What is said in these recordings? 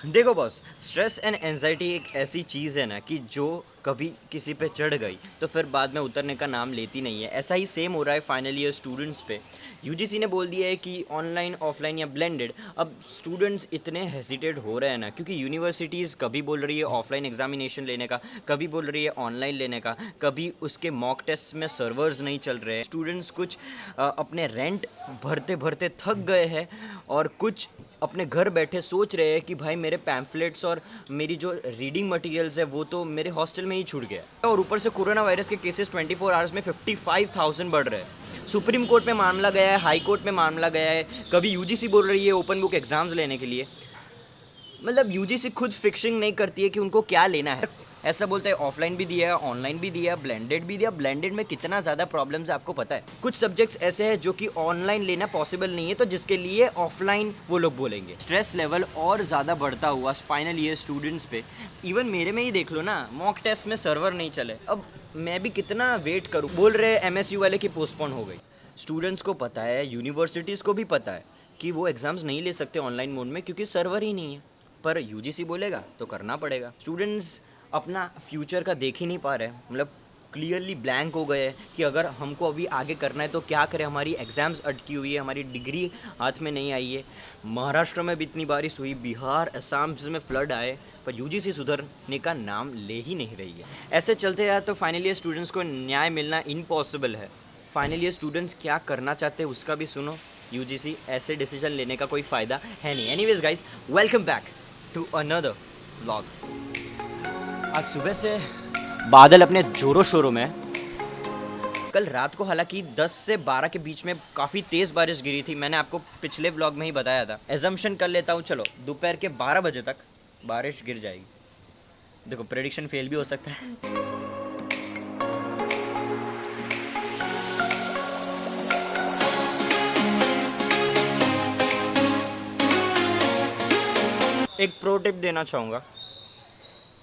देखो boss, stress and anxiety एक ऐसी चीज़ है ना कि जो कभी किसी पे चढ़ गई तो फिर बाद में उतरने का नाम लेती नहीं है। ऐसा ही सेम हो रहा है फाइनल ईयर स्टूडेंट्स पे। यूजीसी ने बोल दिया है कि ऑनलाइन ऑफलाइन या ब्लेंडेड। अब स्टूडेंट्स इतने हेजिटेट हो रहे हैं ना, क्योंकि यूनिवर्सिटीज़ कभी बोल रही है ऑफलाइन एग्जामिनेशन लेने का, कभी बोल रही है ऑनलाइन लेने का, कभी उसके मॉक टेस्ट में सर्वर्स नहीं चल रहे हैं। स्टूडेंट्स कुछ अपने रेंट भरते भरते थक गए हैं और कुछ अपने घर बैठे सोच रहे हैं कि भाई मेरे पैम्फलेट्स और मेरी जो रीडिंग मटेरियल्स है वो तो मेरे हॉस्टल में ही छूट गया है। और ऊपर से कोरोना वायरस के केसेस 24 आवर्स में 55,000 बढ़ रहे हैं। सुप्रीम कोर्ट में मामला गया है, हाई कोर्ट में मामला गया है, कभी यूजीसी बोल रही है ओपन बुक एग्जाम्स लेने के लिए। मतलब यूजीसी खुद फिक्सिंग नहीं करती है कि उनको क्या लेना है। ऐसा बोलते हैं ऑफलाइन भी दिया, ऑनलाइन भी दिया, ब्लेंडेड भी दिया। ब्लेंडेड में कितना ज़्यादा प्रॉब्लम्स है आपको पता है। कुछ सब्जेक्ट्स ऐसे हैं जो कि ऑनलाइन लेना पॉसिबल नहीं है, तो जिसके लिए ऑफलाइन वो लोग बोलेंगे। स्ट्रेस लेवल और ज़्यादा बढ़ता हुआ फाइनल ईयर स्टूडेंट्स पे। इवन मेरे में ही देख लो ना, मॉक टेस्ट में सर्वर नहीं चले, अब मैं भी कितना वेट करूँ। बोल रहे हैं एमएसयू वाले की पोस्टपोन हो गई। स्टूडेंट्स को पता है, यूनिवर्सिटीज़ को भी पता है कि वो एग्ज़ाम्स नहीं ले सकते ऑनलाइन मोड में क्योंकि सर्वर ही नहीं है, पर यूजीसी बोलेगा तो करना पड़ेगा। स्टूडेंट्स अपना फ्यूचर का देख ही नहीं पा रहे हैं, मतलब क्लियरली ब्लैंक हो गए हैं कि अगर हमको अभी आगे करना है तो क्या करें। हमारी एग्ज़ाम्स अटकी हुई है, हमारी डिग्री हाथ में नहीं आई है। महाराष्ट्र में भी इतनी बारिश हुई, बिहार असम में फ्लड आए, पर यूजीसी सुधरने का नाम ले ही नहीं रही है। ऐसे चलते रहा तो फाइनल ईयर स्टूडेंट्स को न्याय मिलना इम्पॉसिबल है। फाइनल ईयर स्टूडेंट्स क्या करना चाहते हैं उसका भी सुनो। यूजीसी ऐसे डिसीजन लेने का कोई फ़ायदा है नहीं। Anyways guys, welcome back to another vlog. आज सुबह से बादल अपने जोरों शोरों में। कल रात को हालांकि 10 से 12 के बीच में काफ़ी तेज़ बारिश गिरी थी। मैंने आपको पिछले व्लॉग में ही बताया था। एजम्पशन कर लेता हूँ, चलो दोपहर के 12 बजे तक बारिश गिर जाएगी। देखो प्रेडिक्शन फेल भी हो सकता है। एक प्रो टिप देना चाहूँगा,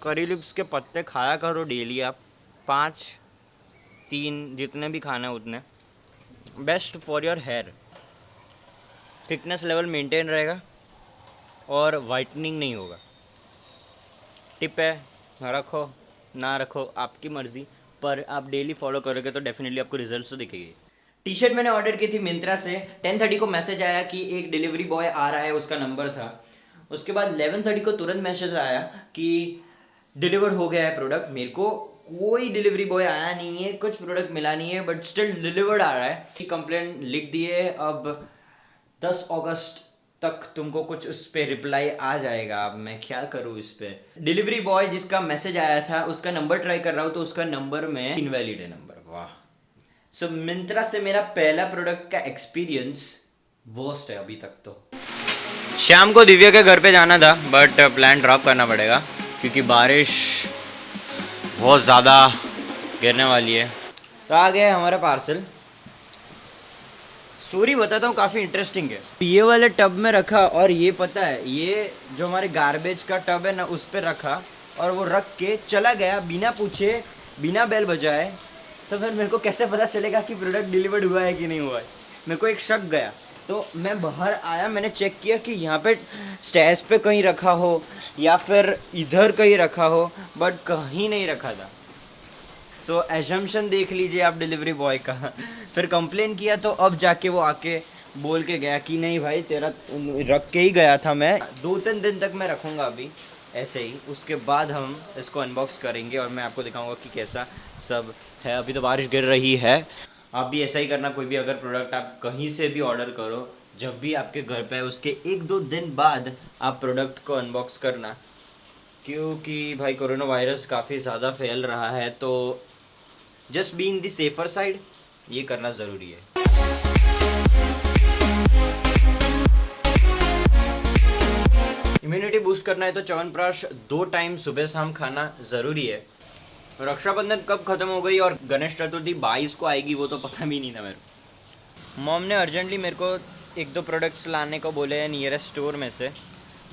करी लिप्स के पत्ते खाया करो डेली आप, 5-3 जितने भी खाना है उतने। Best for your hair, thickness level maintain रहेगा और वाइटनिंग नहीं होगा। टिप है, रखो ना रखो आपकी मर्ज़ी, पर आप डेली फॉलो करोगे तो डेफिनेटली आपको रिजल्ट तो दिखेगी। टी शर्ट मैंने ऑर्डर की थी मिंत्रा से। 10:30 को मैसेज आया कि एक डिलीवरी बॉय आ रहा है, उसका नंबर था। उसके बाद 11:30 को तुरंत मैसेज आया कि डिलीवर हो गया है प्रोडक्ट। मेरे को कोई डिलीवरी बॉय आया नहीं है, कुछ प्रोडक्ट मिला नहीं है, बट स्टिल डिलीवर्ड आ रहा है। कंप्लेंट लिख दिए, अब 10 अगस्त तक तुमको कुछ उस पर रिप्लाई आ जाएगा। अब मैं क्या करूँ इस पर। डिलीवरी बॉय जिसका मैसेज आया था उसका नंबर ट्राई कर रहा हूँ तो उसका नंबर में इनवैलिड है नंबर। वाह। सो मिंत्रा से मेरा पहला प्रोडक्ट का एक्सपीरियंस वर्स्ट है अभी तक तो। शाम को दिव्या के घर पे जाना था, बट प्लान ड्रॉप करना पड़ेगा क्योंकि बारिश बहुत ज़्यादा गिरने वाली है। तो आ गया हमारा पार्सल। स्टोरी बताता हूँ, काफ़ी इंटरेस्टिंग है। ये वाले टब में रखा और ये पता है, ये जो हमारे गार्बेज का टब है ना उस पर रखा और वो रख के चला गया बिना पूछे, बिना बेल बजाए। तो फिर मेरे को कैसे पता चलेगा कि प्रोडक्ट डिलीवर्ड हुआ है कि नहीं हुआ है। मेरे को एक शक गया, तो मैं बाहर आया, मैंने चेक किया कि यहाँ पे स्टेज पे कहीं रखा हो या फिर इधर कहीं रखा हो, बट कहीं नहीं रखा था। सो एजम्पशन देख लीजिए आप डिलीवरी बॉय का। फिर कंप्लेन किया तो अब जाके वो आके बोल के गया कि नहीं भाई तेरा रख के ही गया था मैं। 2-3 दिन तक मैं रखूँगा अभी ऐसे ही, उसके बाद हम इसको अनबॉक्स करेंगे और मैं आपको दिखाऊंगा कि कैसा सब है। अभी तो बारिश गिर रही है, आप भी ऐसा ही करना। कोई भी अगर प्रोडक्ट आप कहीं से भी ऑर्डर करो, जब भी आपके घर पे है उसके 1-2 दिन बाद आप प्रोडक्ट को अनबॉक्स करना, क्योंकि भाई कोरोना वायरस काफ़ी ज़्यादा फैल रहा है। तो just be in the safer side, ये करना ज़रूरी है। इम्यूनिटी बूस्ट करना है तो च्यवनप्राश 2 टाइम सुबह शाम खाना ज़रूरी है। रक्षाबंधन कब ख़त्म हो गई और गणेश चतुर्थी 22 को आएगी वो तो पता भी नहीं था मेरे को। मॉम ने अर्जेंटली मेरे को 1-2 प्रोडक्ट्स लाने को बोले हैं नियरेस्ट स्टोर में से।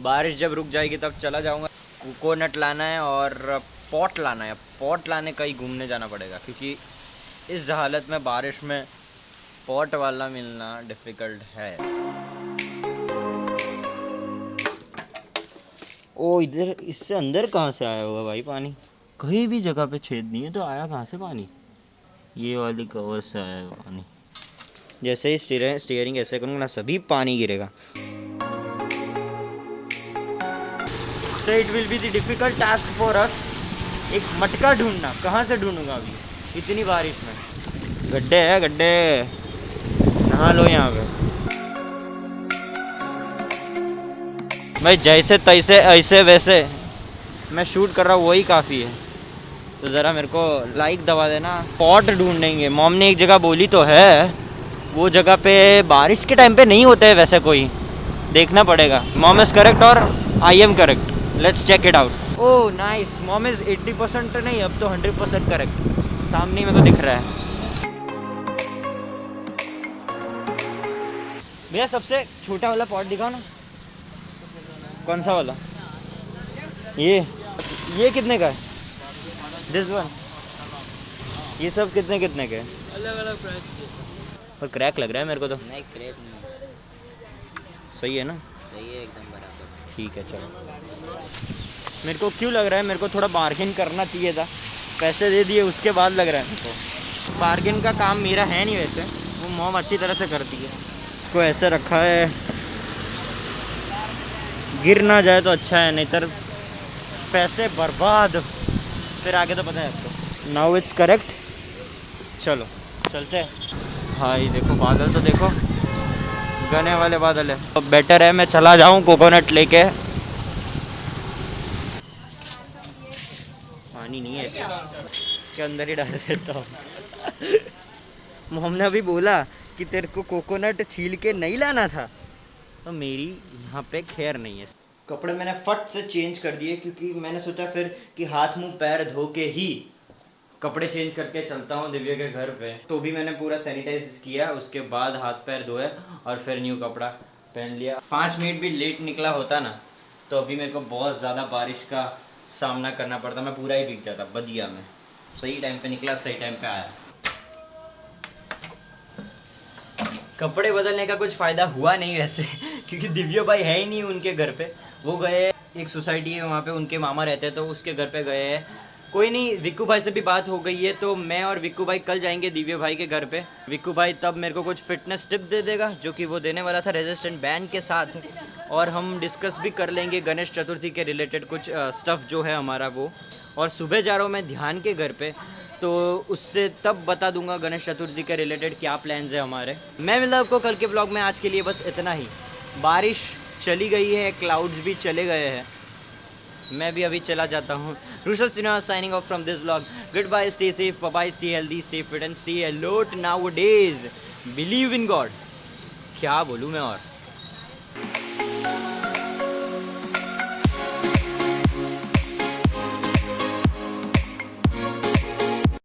बारिश जब रुक जाएगी तब चला जाऊंगा। कोकोनट लाना है और पॉट लाना है। पॉट लाने का ही घूमने जाना पड़ेगा क्योंकि इस हालत में बारिश में पॉट वाला मिलना डिफ़िकल्ट है। ओ इधर इससे अंदर कहाँ से आया होगा भाई पानी? कहीं भी जगह पे छेद नहीं है तो आया कहाँ से पानी? ये वाली कवर से आया है पानी। जैसे ही स्टीयरिंग ऐसे करूँगा ना सभी पानी गिरेगा। So it will be the difficult task for us। एक मटका ढूंढना, कहाँ से ढूंढूंगा अभी इतनी बारिश में? गड्ढे है गड्ढे, नहा लो यहाँ पे। भाई जैसे तैसे ऐसे वैसे मैं शूट कर रहा हूँ वही काफ़ी है, तो ज़रा मेरे को लाइक दबा देना। स्पॉट ढूंढेंगे, मॉम ने एक जगह बोली तो है, वो जगह पे बारिश के टाइम पे नहीं होते है वैसे, कोई देखना पड़ेगा। मॉम इज़ करेक्ट और I am correct, let's check it out. Oh nice, mom is 80% नहीं, अब तो 100% करेक्ट। सामने ही मेरे को दिख रहा है। भैया सबसे छोटा वाला पॉट दिखाओ ना। कौन सा वाला? ये कितने का है? This one. ये सब कितने कितने के? अलग अलग प्राइस के। पर क्रैक लग रहा है मेरे को तो। नहीं क्रैक नहीं, सही है ना? सही है एकदम बराबर। ठीक है चलो। मेरे को क्यों लग रहा है मेरे को थोड़ा बार्गेन करना चाहिए था, पैसे दे दिए उसके बाद लग रहा है मेरे को। बार्गेन का काम मेरा है नहीं वैसे, वो मॉम अच्छी तरह से करती है। इसको ऐसे रखा है, गिर ना जाए तो अच्छा है, नहीं तर पैसे बर्बाद, फिर आगे तो पता है आपको। नाउ इट्स करेक्ट, चलो चलते हैं। भाई देखो बादल तो देखो, गने वाले बादल है। तो बेटर है मैं चला जाऊं कोकोनट लेके। पानी नहीं है के अंदर ही डाल देता हूँ। मोहम्मद ने अभी बोला कि तेरे को कोकोनट छील के नहीं लाना था, तो मेरी यहाँ पे खैर नहीं है। कपड़े मैंने फट से चेंज कर दिए क्योंकि मैंने सोचा फिर कि हाथ मुंह पैर धो के ही कपड़े चेंज करके चलता हूँ दिव्या के घर पे। तो भी मैंने पूरा सैनिटाइज किया, उसके बाद हाथ पैर धोए और फिर न्यू कपड़ा पहन लिया। 5 मिनट भी लेट निकला होता ना तो अभी मेरे को बहुत ज़्यादा बारिश का सामना करना पड़ता, मैं पूरा ही भीग जाता बदिया में। सही टाइम पे निकला, सही टाइम पे आया। कपड़े बदलने का कुछ फ़ायदा हुआ नहीं वैसे क्योंकि दिव्या भाई है ही नहीं उनके घर पे, वो गए एक सोसाइटी है वहाँ पे, उनके मामा रहते हैं तो उसके घर पे गए हैं। कोई नहीं, विक्कू भाई से भी बात हो गई है तो मैं और विक्कू भाई कल जाएंगे दिव्या भाई के घर पे। विक्कू भाई तब मेरे को कुछ फिटनेस टिप दे देगा जो कि वो देने वाला था रेजिस्टेंट बैंड के साथ, और हम डिस्कस भी कर लेंगे गणेश चतुर्थी के रिलेटेड कुछ स्टफ़ जो है हमारा वो। और सुबह जा रहा हूँ मैं ध्यान के घर पे, तो उससे तब बता दूंगा गणेश चतुर्थी के रिलेटेड क्या प्लान्स है हमारे। मैं मिलता हूं आपको कल के ब्लॉग में, आज के लिए बस इतना ही। बारिश चली गई है, क्लाउड्स भी चले गए हैं, मैं भी अभी चला जाता हूँ। Rushal Sinha signing off from this blog. Good bye, stay safe, bye, stay healthy, stay fit and stay alert nowadays. Believe in God. क्या बोलूँ मैं और।